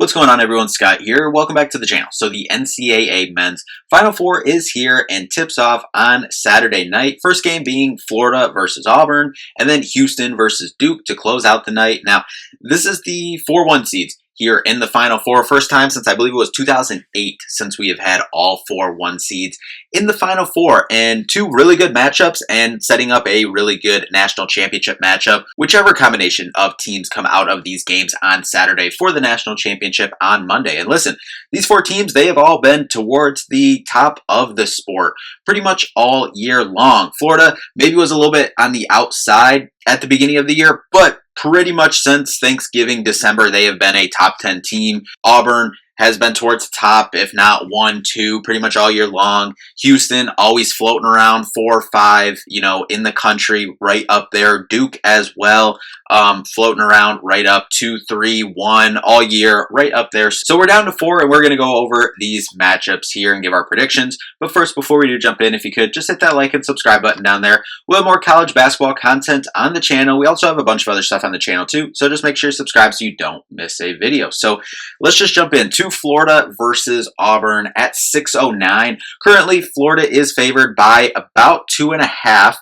What's going on, everyone? Scott here. Welcome back to the channel. So the NCAA men's Final Four is here and tips off on Saturday night. First game being Florida versus Auburn, and then Houston versus Duke to close out the night. Now, this is the 4-1 seeds here in the Final Four. First time since I believe it was 2008 since we have had all 4-1 seeds in the Final Four, and two really good matchups and setting up a really good national championship matchup, whichever combination of teams come out of these games on Saturday for the national championship on Monday. And listen, these four teams, they have all been towards the top of the sport pretty much all year long. Florida maybe was a little bit on the outside at the beginning of the year, but pretty much since Thanksgiving, December, they have been a top 10 team. Auburn has been towards the top, if not 1, 2, pretty much all year long. Houston always floating around 4 or 5, in the country, right up there. Duke as well, floating around right up 2, 3, 1 all year, right up there. So we're down to 4, and we're going to go over these matchups here and give our predictions. But first, before we do jump in, if you could, just hit that like and subscribe button down there. We'll have more college basketball content on the channel. We also have a bunch of other stuff on the channel too, so just make sure you subscribe so you don't miss a video. So let's just jump in. Florida versus Auburn at 6:09. Currently, Florida is favored by about 2.5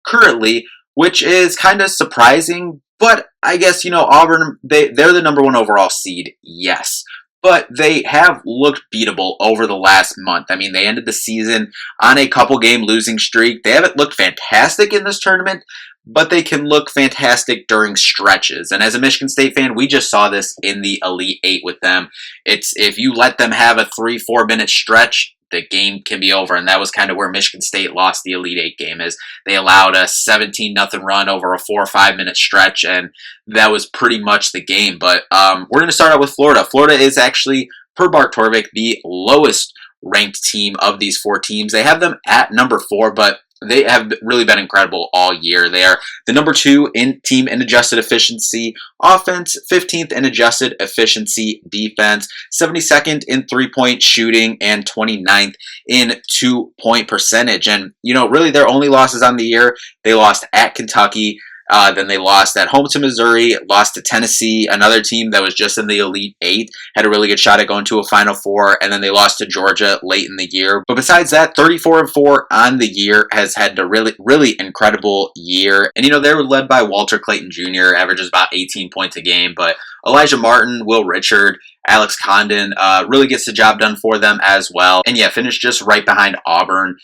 currently, which is kind of surprising. But I guess, Auburn, they're the #1 overall seed, yes. But they have looked beatable over the last month. I mean, they ended the season on a couple-game losing streak. They haven't looked fantastic in this tournament, but they can look fantastic during stretches. And as a Michigan State fan, we just saw this in the Elite Eight with them. It's if you let them have a 3-4 minute stretch, the game can be over. And that was kind of where Michigan State lost the Elite Eight game, is they allowed a 17-0 run over a 4 or 5 minute stretch, and that was pretty much the game. But we're going to start out with Florida. Florida is actually, per Bart Torvik, the lowest ranked team of these 4 teams. They have them at number 4, but they have really been incredible all year. They are the #2 in team in adjusted efficiency offense, 15th in adjusted efficiency defense, 72nd in three-point shooting, and 29th in two-point percentage. And, really their only losses on the year, they lost at Kentucky, then they lost at home to Missouri, lost to Tennessee, another team that was just in the Elite Eight, had a really good shot at going to a Final Four, and then they lost to Georgia late in the year. But besides that, 34-4 on the year, has had a really, really incredible year. And, they were led by Walter Clayton Jr., averages about 18 points a game, but Elijah Martin, Will Richard, Alex Condon really gets the job done for them as well. And yeah, finished just right behind Auburn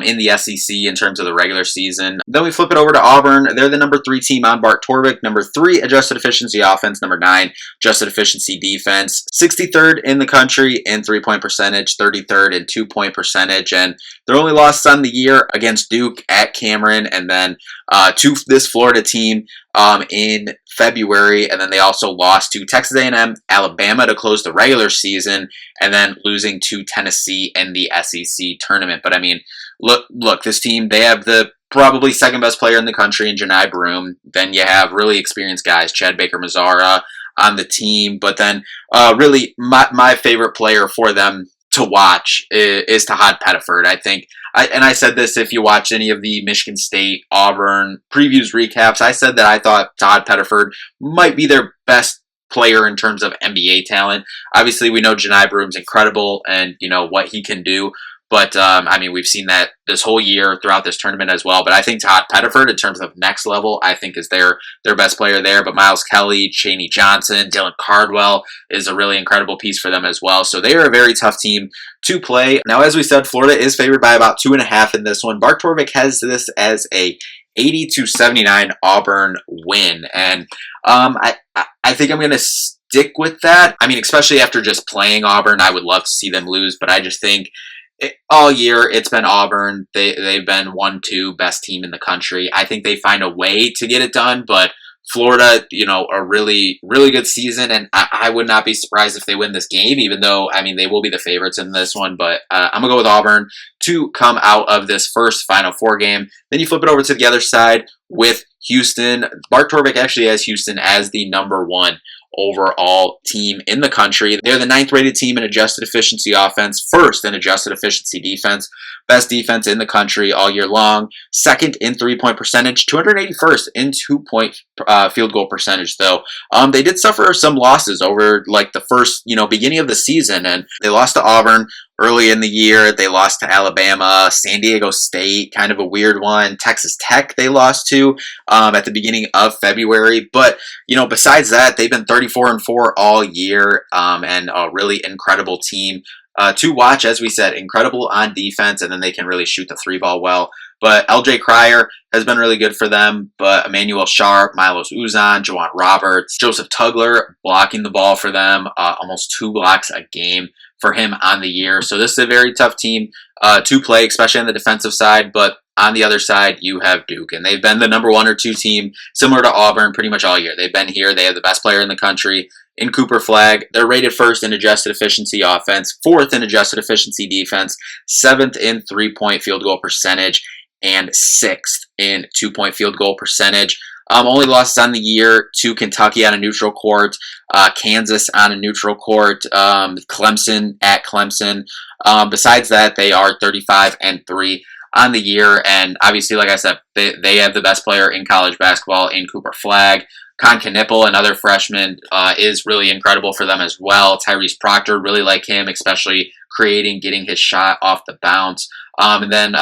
in the SEC in terms of the regular season. Then we flip it over to Auburn. They're the #3 team on Bart Torvik. #3 adjusted efficiency offense. #9 adjusted efficiency defense. 63rd in the country in three-point percentage. 33rd in two-point percentage. And their only loss on the year against Duke at Cameron, and then to this Florida team in February, and then they also lost to Texas A&M, Alabama to close the regular season, and then losing to Tennessee in the SEC tournament. But I mean, look, this team, they have the probably second best player in the country in Janai Broome. Then you have really experienced guys, Chad Baker-Mazara on the team. But then really my favorite player for them to watch is Tahad Pettiford. I think, and I said this if you watch any of the Michigan State, Auburn previews, recaps, I said that I thought Tahad Pettiford might be their best player in terms of NBA talent. Obviously, we know Janai Broome's incredible and, what he can do. But, we've seen that this whole year throughout this tournament as well. But I think Tahad Pettiford, in terms of next level, I think is their best player there. But Miles Kelly, Chaney Johnson, Dylan Cardwell is a really incredible piece for them as well. So they are a very tough team to play. Now, as we said, Florida is favored by about 2.5 in this one. Bart Torvik has this as a 80-79 Auburn win. And I think I'm going to stick with that. I mean, especially after just playing Auburn, I would love to see them lose. But I just think all year it's been Auburn. They've been 1-2 best team in the country. I think they find a way to get it done, but Florida, a really, really good season, and I would not be surprised if they win this game, even though, they will be the favorites in this one, but I'm going to go with Auburn to come out of this first Final Four game. Then you flip it over to the other side with Houston. Bart Torvik actually has Houston as the #1 overall team in the country. They're the 9th rated team in adjusted efficiency offense, 1st in adjusted efficiency defense, best defense in the country all year long, 2nd in 3-point percentage, 281st in 2-point field goal percentage though. They did suffer some losses over like the first, beginning of the season, and they lost to Auburn early in the year. They lost to Alabama, San Diego State, kind of a weird one. Texas Tech they lost to at the beginning of February. But, besides that, they've been 34-4 all year and a really incredible team to watch. As we said, incredible on defense, and then they can really shoot the 3-ball well. But LJ Cryer has been really good for them. But Emmanuel Sharp, Milos Uzan, Juwan Roberts, Joseph Tugler blocking the ball for them, almost 2 blocks a game for him on the year. So this is a very tough team to play, especially on the defensive side. But on the other side, you have Duke, and they've been the number 1 or 2 team, similar to Auburn, pretty much all year. They've been here. They have the best player in the country in Cooper Flagg. They're rated 1st in adjusted efficiency offense, 4th in adjusted efficiency defense, 7th in 3-point field goal percentage, and 6th in 2-point field goal percentage. Only losses on the year to Kentucky on a neutral court, Kansas on a neutral court, Clemson at Clemson. Besides that, they are 35-3 on the year, and obviously, like I said, they have the best player in college basketball in Cooper Flagg. Con Knipple, another freshman, is really incredible for them as well. Tyrese Proctor, really like him, especially getting his shot off the bounce. And then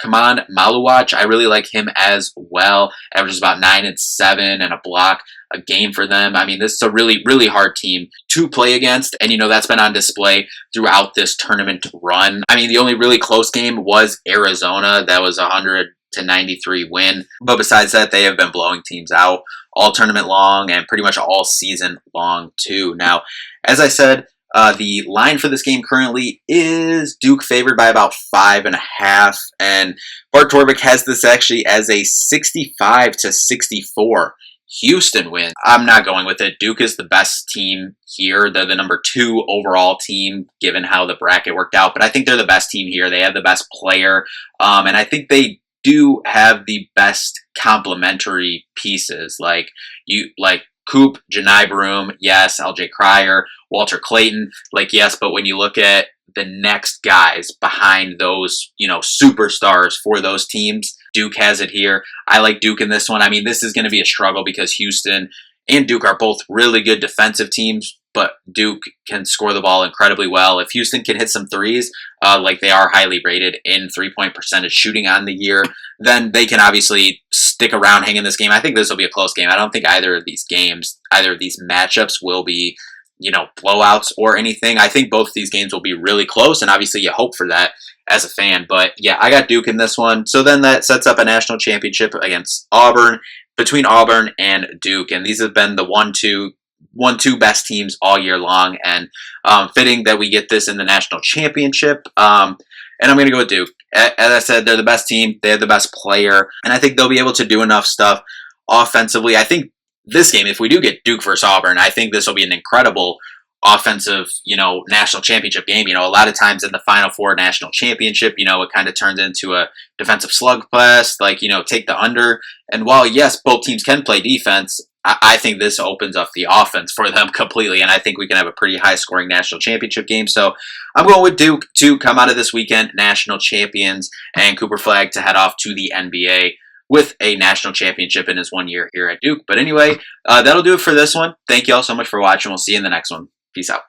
Kaman Maluwach, I really like him as well. Averages about 9 and 7 and a block a game for them. I mean, this is a really, really hard team to play against, and that's been on display throughout this tournament run. I mean, the only really close game was Arizona. That was 100-93 win. But besides that, they have been blowing teams out all tournament long and pretty much all season long too. Now, as I said, the line for this game currently is Duke favored by about 5.5, and Bart Torvik has this actually as a 65-64 Houston win. I'm not going with it. Duke is the best team here. They're the number 2 overall team, given how the bracket worked out, but I think they're the best team here. They have the best player, and I think they do have the best complementary pieces, like Coop, Janai Broom, yes, LJ Cryer, Walter Clayton, yes, but when you look at the next guys behind those, superstars for those teams, Duke has it here. I like Duke in this one. I mean, this is going to be a struggle because Houston and Duke are both really good defensive teams, but Duke can score the ball incredibly well. If Houston can hit some threes, like they are highly rated in 3-point percentage shooting on the year, then they can obviously stick around, hang in this game. I think this will be a close game. I don't think either of these matchups will be, blowouts or anything. I think both of these games will be really close, and obviously you hope for that as a fan. But yeah, I got Duke in this one. So then that sets up a national championship against Auburn, between Auburn and Duke, and these have been the 1-2 best teams all year long, and fitting that we get this in the national championship. And I'm going to go with Duke. As I said, they're the best team. They have the best player, and I think they'll be able to do enough stuff offensively. I think this game, if we do get Duke versus Auburn, I think this will be an incredible offensive, national championship game. A lot of times in the Final Four national championship, it kind of turns into a defensive slugfest, take the under. And while, yes, both teams can play defense, I think this opens up the offense for them completely, and I think we can have a pretty high-scoring national championship game. So I'm going with Duke to come out of this weekend national champions, and Cooper Flagg to head off to the NBA with a national championship in his 1 year here at Duke. But anyway, that'll do it for this one. Thank you all so much for watching. We'll see you in the next one. Peace out.